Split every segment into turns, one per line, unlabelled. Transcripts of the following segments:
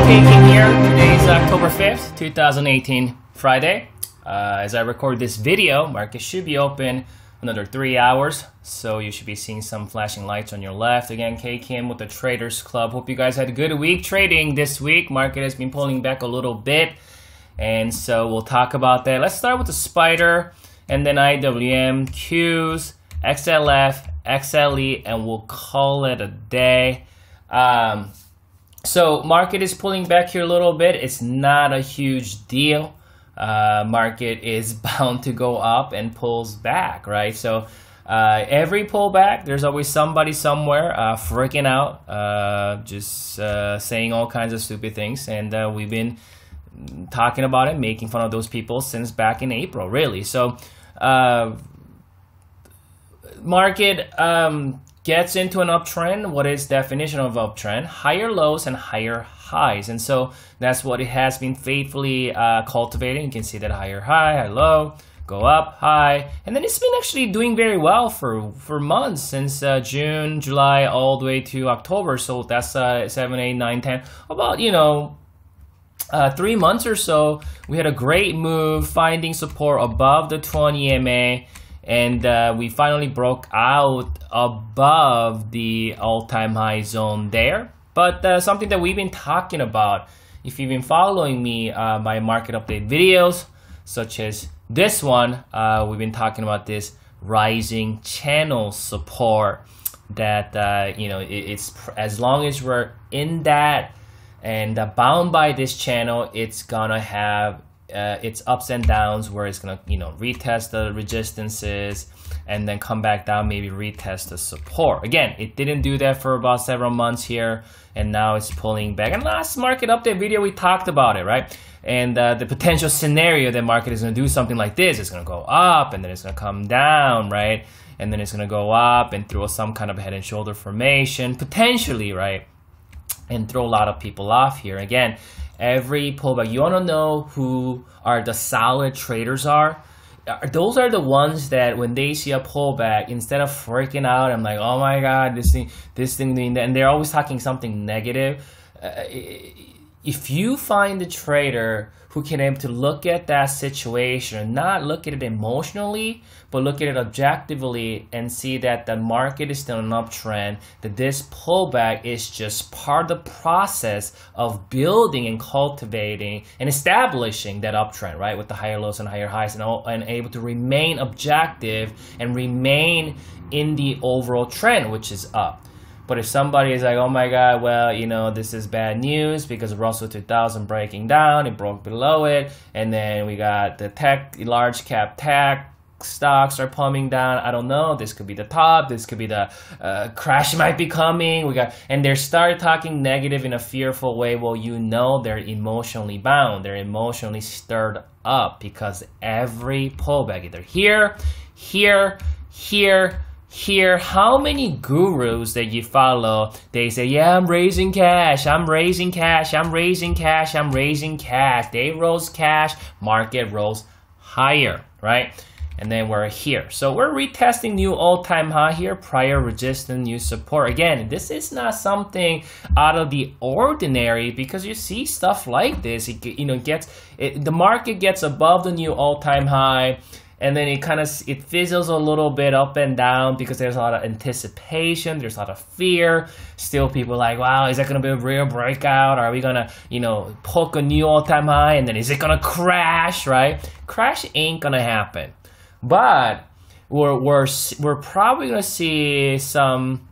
Kim here. Today is October 5th, 2018, Friday. As I record this video, market should be open another 3 hours, so you should be seeing some flashing lights on your left. Again, K Kim with the Traders Club. Hope you guys had a good week trading this week. Market has been pulling back a little bit, and so we'll talk about that. Let's start with the spider, and then IWM Qs, XLF XLE, and we'll call it a day. So market is pulling back here a little bit. It's not a huge deal. Market is bound to go up and pulls back, right? So every pullback, there's always somebody somewhere freaking out, just saying all kinds of stupid things, and we've been talking about it, making fun of those people since back in April, really. So market gets into an uptrend. What is definition of uptrend? Higher lows and higher highs, and so that's what it has been faithfully cultivating. You can see that higher high, high low, go up, high, and then it's been actually doing very well for months, since June, July, all the way to October. So that's 7, 8, 9, 10, about 3 months or so. We had a great move, finding support above the 20 MA. And we finally broke out above the all-time high zone there. But something that we've been talking about, if you've been following me, my market update videos, such as this one, we've been talking about this rising channel support that, it's as long as we're in that and bound by this channel, it's gonna have its ups and downs, where it's gonna retest the resistances and then come back down, maybe retest the support. Again, it didn't do that for about several months here, and now it's pulling back. And last market update video, we talked about it, right? And the potential scenario that market is gonna do something like this. It's gonna go up and then it's gonna come down, right? And then it's gonna go up and throw some kind of head and shoulder formation, potentially, right? And throw a lot of people off here. Again, every pullback, you want to know who are the solid traders are. Those are the ones that when they see a pullback, instead of freaking out, I'm like, oh my god, this thing, and they're always talking something negative. If you find a trader who can able to look at that situation and not look at it emotionally, but look at it objectively and see that the market is still an uptrend, that this pullback is just part of the process of building and cultivating and establishing that uptrend, right? With the higher lows and higher highs, and able to remain objective and remain in the overall trend, which is up. But if somebody is like, oh my god, well, this is bad news because Russell 2000 breaking down, it broke below it, and then we got the large cap tech stocks are pumping down. I don't know, this could be the top, this could be the crash might be coming. And they start talking negative in a fearful way. Well, they're emotionally bound, they're emotionally stirred up, because every pullback, either here, how many gurus that you follow, they say, yeah, I'm raising cash, I'm raising cash, I'm raising cash, I'm raising cash. They rose cash, market rose higher, right? And then we're here. So we're retesting new all-time high here, prior resistance, new support. Again, this is not something out of the ordinary, because you see stuff like this. The market gets above the new all-time high, and then it fizzles a little bit up and down, because there's a lot of anticipation, there's a lot of fear. Still people are like, wow, is that gonna be a real breakout? Are we gonna, poke a new all-time high, and then is it gonna crash, right? Crash ain't gonna happen. But we're probably gonna see some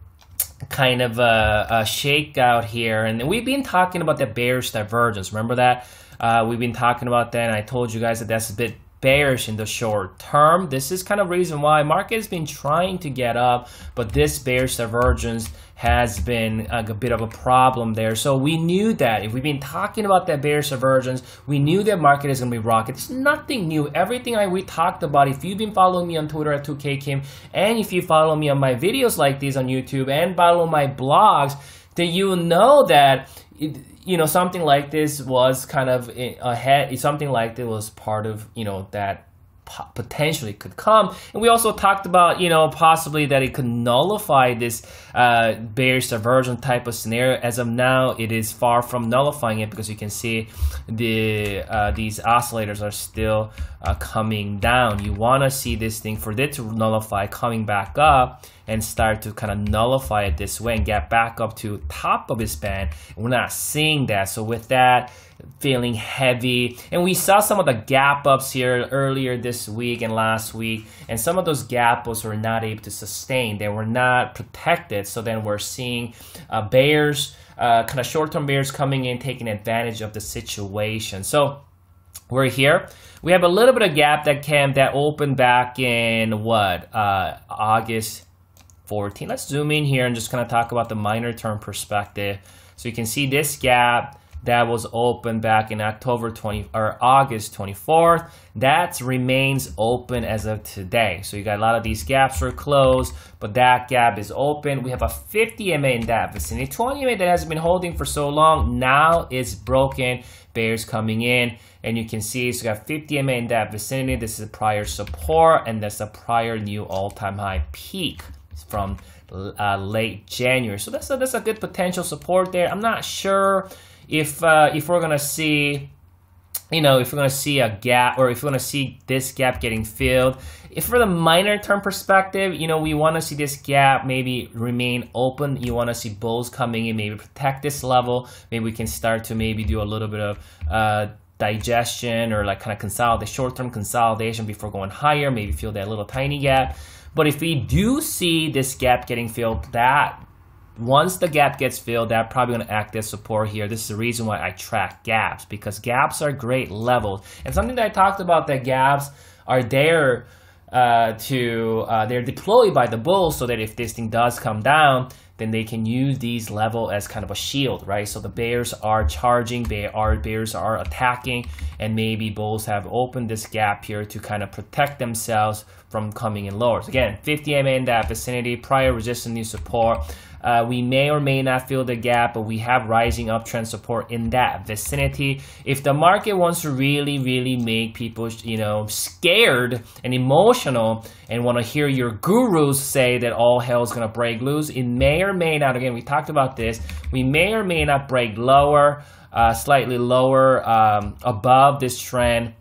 kind of a shakeout here, and we've been talking about the bearish divergence. Remember that? We've been talking about that, and I told you guys that that's a bit bearish in the short term. This is kind of reason why market has been trying to get up, but this bearish divergence has been a bit of a problem there. So we knew that if we've been talking about that bearish divergence, we knew that market is going to be rocket. It's nothing new. Everything we talked about, if you've been following me on Twitter at 2KKim, and if you follow me on my videos like these on YouTube and follow my blogs, then you know that something like this was kind of ahead. Something like this was part of that potentially could come. And we also talked about, you know, possibly that it could nullify this bearish divergence type of scenario. As of now, it is far from nullifying it, because you can see these oscillators are still coming down. You want to see this thing for it to nullify, coming back up and start to kind of nullify it this way and get back up to top of this band. We're not seeing that. So with that, feeling heavy, and we saw some of the gap ups here earlier this week and last week, and some of those gap ups were not able to sustain. They were not protected. So then we're seeing bears, kind of short-term bears coming in, taking advantage of the situation. So we're here. We have a little bit of gap that opened back in what, August 14. Let's zoom in here and just kind of talk about the minor term perspective. So you can see this gap that was open back in August 24th. That remains open as of today. So you got a lot of these gaps were closed, but that gap is open. We have a 50 MA in that vicinity. 20 MA that has been holding for so long now is broken. Bears coming in, and you can see it's got 50 MA in that vicinity. This is a prior support, and that's a prior new all-time high peak from late January. So that's a good potential support there. I'm not sure if we're gonna see, you know, if we're gonna see a gap, or if we're gonna see this gap getting filled. If for the minor term perspective, you know, we want to see this gap maybe remain open. You want to see bulls coming in, maybe protect this level. Maybe we can start to maybe do a little bit of digestion, or like kind of consolidate, short-term consolidation before going higher. Maybe fill that little tiny gap. But if we do see this gap getting filled, that once the gap gets filled, that probably going to act as support here. This is the reason why I track gaps, because gaps are great levels. And something that I talked about, that gaps are there they're deployed by the bulls, so that if this thing does come down, then they can use these level as kind of a shield, right? So the bears are charging, bears are attacking, and maybe bulls have opened this gap here to kind of protect themselves from coming in lower. So again, 50 MA in that vicinity, prior resistance, new support. We may or may not fill the gap, but we have rising uptrend support in that vicinity. If the market wants to really make people, you know, scared and emotional, and want to hear your gurus say that all hell is going to break loose, it may or may not, again, we talked about this, we may or may not break lower, slightly lower, above this trend,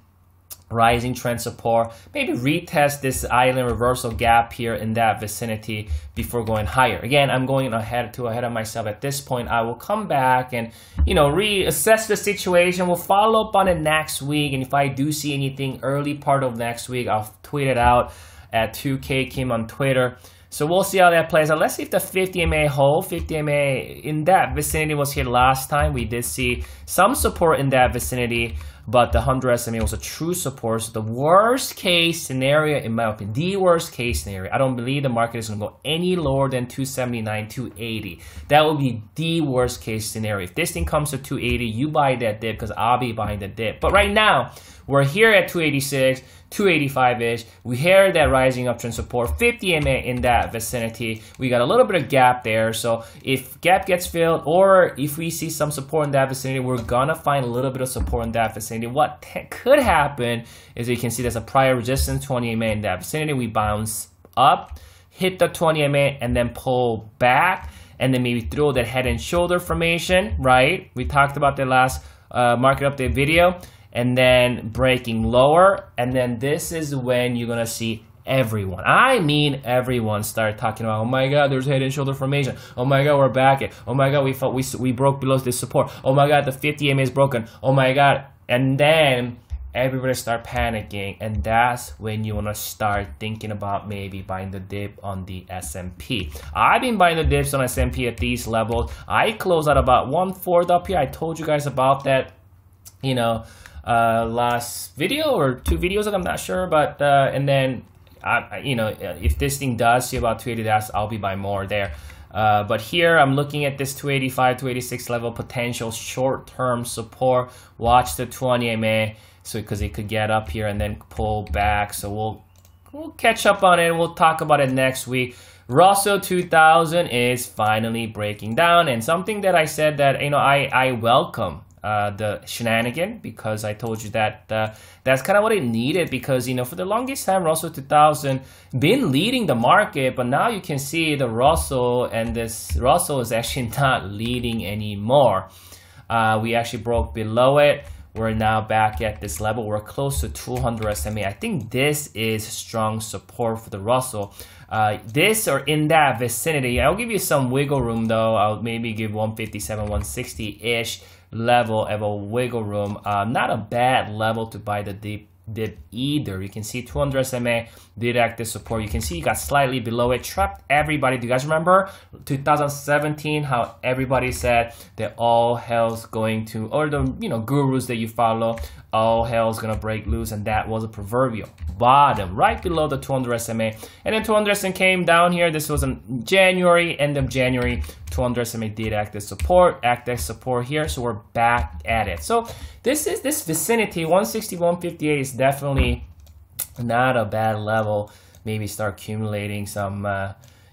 rising trend support, maybe retest this island reversal gap here in that vicinity before going higher. Again, I'm going ahead of myself at this point. I will come back and, you know, reassess the situation. We'll follow up on it next week, and if I do see anything early part of next week, I'll tweet it out at 2K Kim on Twitter. So we'll see how that plays out. Let's see if the 50 MA hold. 50 MA in that vicinity was here last time. We did see some support in that vicinity, but the 100 SMA was a true support. So the worst case scenario, in my opinion, the worst case scenario, I don't believe the market is going to go any lower than 279, 280. That would be the worst case scenario. If this thing comes to 280, you buy that dip, because I'll be buying the dip. But right now, we're here at 286, 285-ish. We hear that rising uptrend support, 50 MA in that vicinity. We got a little bit of gap there. So if gap gets filled, or if we see some support in that vicinity, we're gonna find a little bit of support in that vicinity. What could happen is, you can see there's a prior resistance, 20 MA in that vicinity. We bounce up, hit the 20 MA, and then pull back, and then maybe throw that head and shoulder formation, right? We talked about the last market update video. And then breaking lower, and then this is when you're gonna see everyone, I mean everyone, start talking about, oh my god, there's head and shoulder formation, oh my god, we're back it, oh my god, we broke below this support, oh my god, the 50 MA is broken, oh my god. And then everybody start panicking, and that's when you want to start thinking about maybe buying the dip on the S&P. I've been buying the dips on S&P at these levels. I closed at about 1/4 up here. I told you guys about that, you know, last video or 2 videos ago, I'm not sure, but and then you know, if this thing does see about 280, I'll be buying more there. But here I'm looking at this 285, 286 level potential short-term support. Watch the 20 MA, so because it could get up here and then pull back. So we'll catch up on it. We'll talk about it next week. Russell 2000 is finally breaking down, and something that I said that, you know, I welcome the shenanigan, because I told you that that's kind of what it needed, because for the longest time Russell 2000 been leading the market, but now you can see the Russell, and this Russell is actually not leading anymore. We actually broke below it. We're now back at this level. We're close to 200 SMA. I think this is strong support for the Russell. This or in that vicinity. I'll give you some wiggle room though. I'll maybe give 157, 160-ish level of a wiggle room. Not a bad level to buy the dip either. You can see 200 SMA did act as support. You can see you got slightly below it, trapped everybody. Do you guys remember 2017 how everybody said that all hell's going to, or the gurus that you follow, all hell's gonna break loose, and that was a proverbial bottom right below the 200 SMA. And then 200 SMA came down here. This was in January, end of January. 200 SMA did act as support here, so we're back at it. So this vicinity 160, 158 is definitely not a bad level. Maybe start accumulating some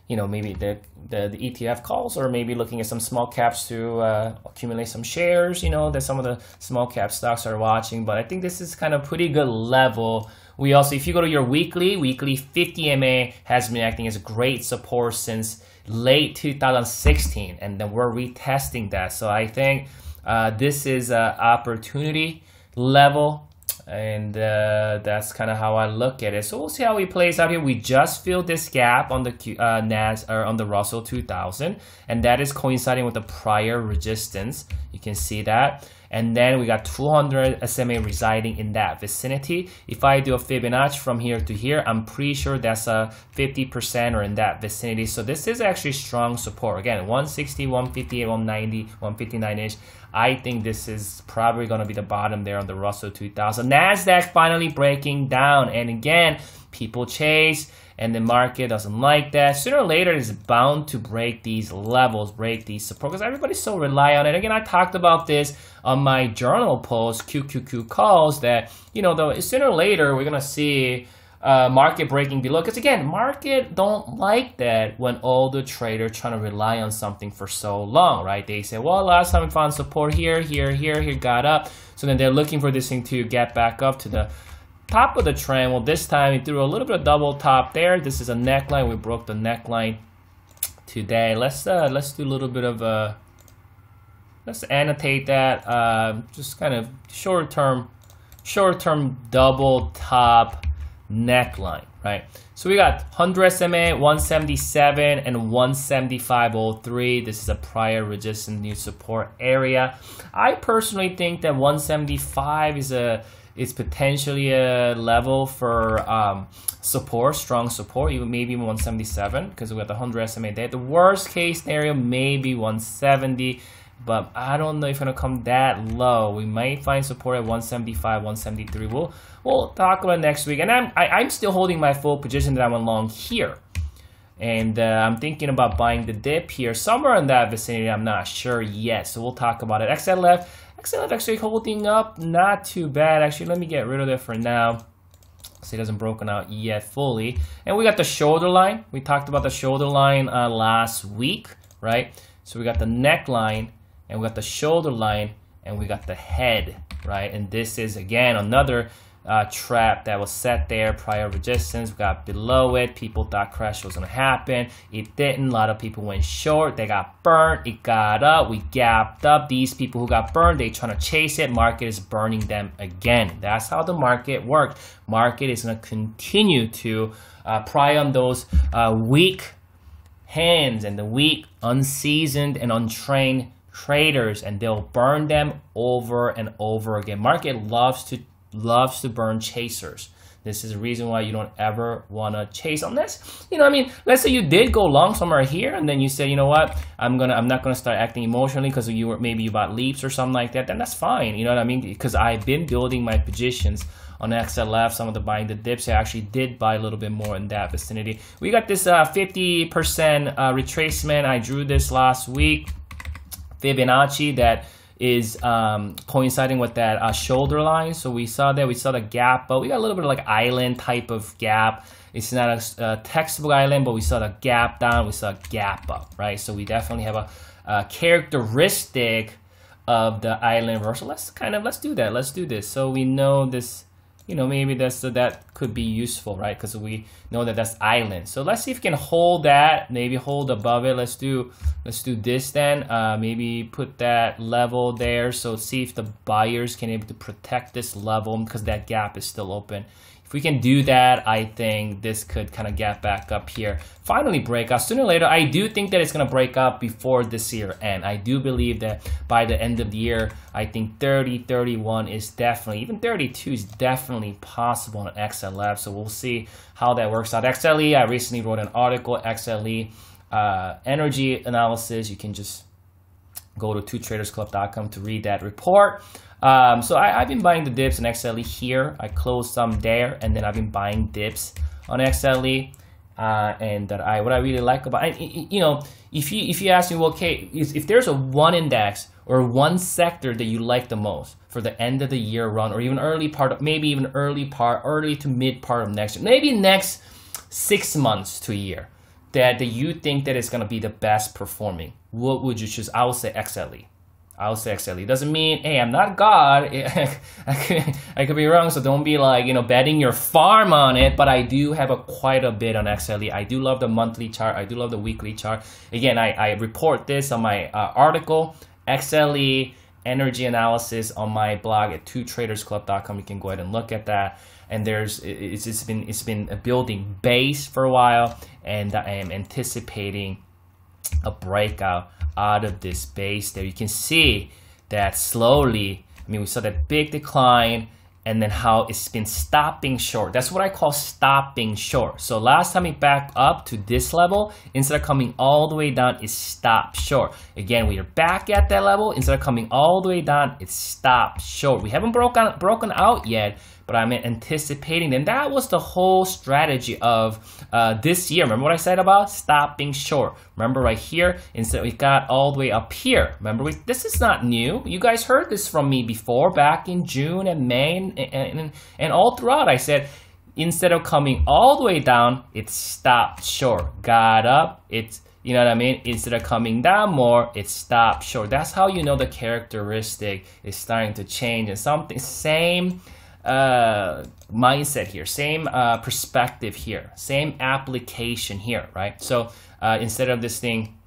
maybe the ETF calls, or maybe looking at some small caps to accumulate some shares, that some of the small cap stocks are watching. But I think this is kind of pretty good level. We also, if you go to your weekly 50 MA has been acting as a great support since late 2016, and then we're retesting that. So I think this is an opportunity level, and that's kind of how I look at it. So we'll see how it plays out here. We just filled this gap on the on the Russell 2000, and that is coinciding with the prior resistance. You can see that. And then we got 200 SMA residing in that vicinity. If I do a Fibonacci from here to here, I'm pretty sure that's a 50% or in that vicinity. So this is actually strong support. Again, 160, 158, 190, 159-ish. I think this is probably going to be the bottom there on the Russell 2000. NASDAQ finally breaking down. And again, people chase, and the market doesn't like that. Sooner or later, it's bound to break these levels, break these support, because everybody's so rely on it. Again, I talked about this on my journal post, QQQ calls, that sooner or later we're gonna see market breaking below. Because again, market don't like that when all the traders trying to rely on something for so long, right? They say, well, last time we found support here, got up. So then they're looking for this thing to get back up to the top of the trend. Well, this time it threw a little bit of double top there. This is a neckline. We broke the neckline today. Let's do a little bit of let's annotate that. Just kind of short term double top neckline, right? So we got 100 SMA, 177, and 175.03. This is a prior resistance new support area. I personally think that 175 is potentially a level for support, strong support, even maybe 177, because we got the 100 SMA there. The worst case scenario, maybe 170, but I don't know if it's gonna come that low. We might find support at 175, 173. We'll talk about it next week. And I'm still holding my full position that I'm along here. And I'm thinking about buying the dip here, somewhere in that vicinity. I'm not sure yet, so we'll talk about it. XLF actually holding up, not too bad. Actually, let me get rid of it for now, so it hasn't broken out yet fully. And we got the shoulder line. We talked about the shoulder line last week, right? So we got the neckline, and we got the shoulder line, and we got the head, right? And this is again another trap that was set there, prior resistance. We got below it. People thought crash was gonna happen. It didn't. A lot of people went short. They got burnt. It got up. We gapped up. These people who got burned, they trying to chase it. Market is burning them again. That's how the market works. Market is gonna continue to pry on those weak hands and the weak, unseasoned, and untrained traders, and they'll burn them over and over again. Market loves to burn chasers. This is the reason why you don't ever want to chase, unless, let's say you did go long somewhere here, and then you say, you know what, I'm not gonna start acting emotionally because maybe you bought leaps or something like that. Then that's fine, you know what I mean? Because I've been building my positions on XLF. Some of the buying the dips, I actually did buy a little bit more in that vicinity. We got this 50% retracement. I drew this last week, Fibonacci, that is coinciding with that shoulder line. So we saw the gap, but we got a little bit of like island type of gap. It's not a textbook island, but we saw the gap down, we saw a gap up, right? So we definitely have a characteristic of the island reversal. Let's do that. Let's do this. So we know this, you know, maybe that could be useful, right? Because we know that that's island. So let's see if we can hold that, maybe hold above it. Let's do this then. Maybe put that level there. So see if the buyers can able to protect this level because that gap is still open. If we can do that, I think this could kind of get back up here. Finally break out sooner or later. I do think that it's going to break out before this year end. I do believe that by the end of the year, I think 30, 31 is definitely, even 32 is definitely possible on XLF. So we'll see how that works out. XLE, I recently wrote an article, XLE energy analysis. You can just go to twotradersclub.com to read that report. So I've been buying the dips in XLE here. I closed some there, and then I've been buying dips on XLE. And what I really like about it, you know, if you ask me, well, okay, if there's one index or one sector that you like the most for the end of the year run, or even early to mid part of next year, maybe next 6 months to a year, that you think that is going to be the best performing, what would you choose? I would say XLE. I'll say XLE. Doesn't mean, hey, I'm not God. I could be wrong, so don't be like, you know, betting your farm on it. But I do have quite a bit on XLE. I do love the monthly chart. I do love the weekly chart. Again, I report this on my article, XLE energy analysis on my blog at twotradersclub.com. You can go ahead and look at that. And it's been a building base for a while, and I am anticipating a breakout out of this base there. You can see that slowly, I mean, we saw that big decline and then how it's been stopping short. That's what I call stopping short. So last time it backed up to this level, instead of coming all the way down, it stopped short. Again, we are back at that level. Instead of coming all the way down, it stopped short. We haven't broken out yet, but I'm anticipating. And that was the whole strategy of this year. Remember what I said about stopping short? Remember right here, instead we got all the way up here. Remember, this is not new. You guys heard this from me before, back in June and May and all throughout. I said, instead of coming all the way down, it stopped short. Got up, it's, you know what I mean? Instead of coming down more, it stopped short. That's how you know the characteristic is starting to change. And something, same mindset here, same perspective here, same application here, right? So instead of this thing,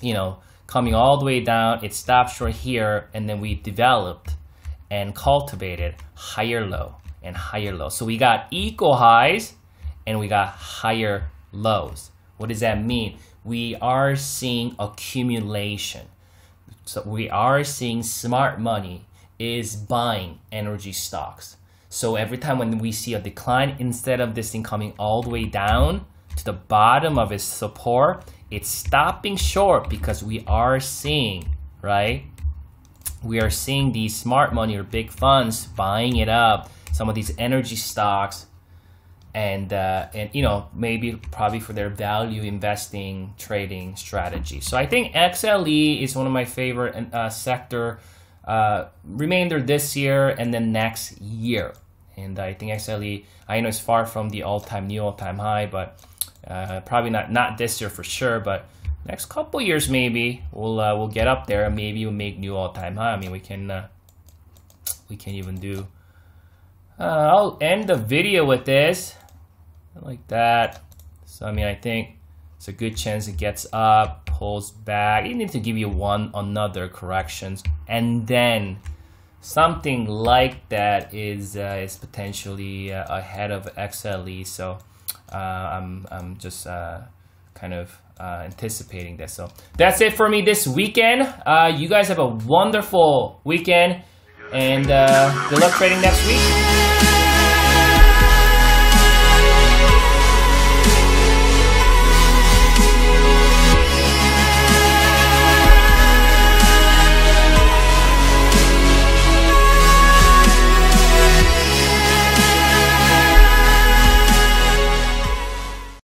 you know, coming all the way down, it stopped short here, and then we developed and cultivated higher low and higher low. So we got equal highs and we got higher lows. What does that mean? We are seeing accumulation. So we are seeing smart money is buying energy stocks. So every time when we see a decline, instead of this thing coming all the way down to the bottom of its support, it's stopping short because we are seeing, right? We are seeing these smart money or big funds buying it up, some of these energy stocks, and you know, maybe probably for their value investing trading strategy. So I think XLE is one of my favorite sector remainder this year and then next year. And I think XLE, I know it's far from the new all-time high, but probably not this year for sure, but next couple years maybe we'll get up there and maybe we'll make new all-time high. I mean, we can even do I'll end the video with this like that. So I mean, I think it's a good chance it gets up, pulls back. You need to give you another corrections, and then something like that is potentially ahead of XLE. So I'm just kind of anticipating this. So that's it for me this weekend. You guys have a wonderful weekend, and good luck trading next week.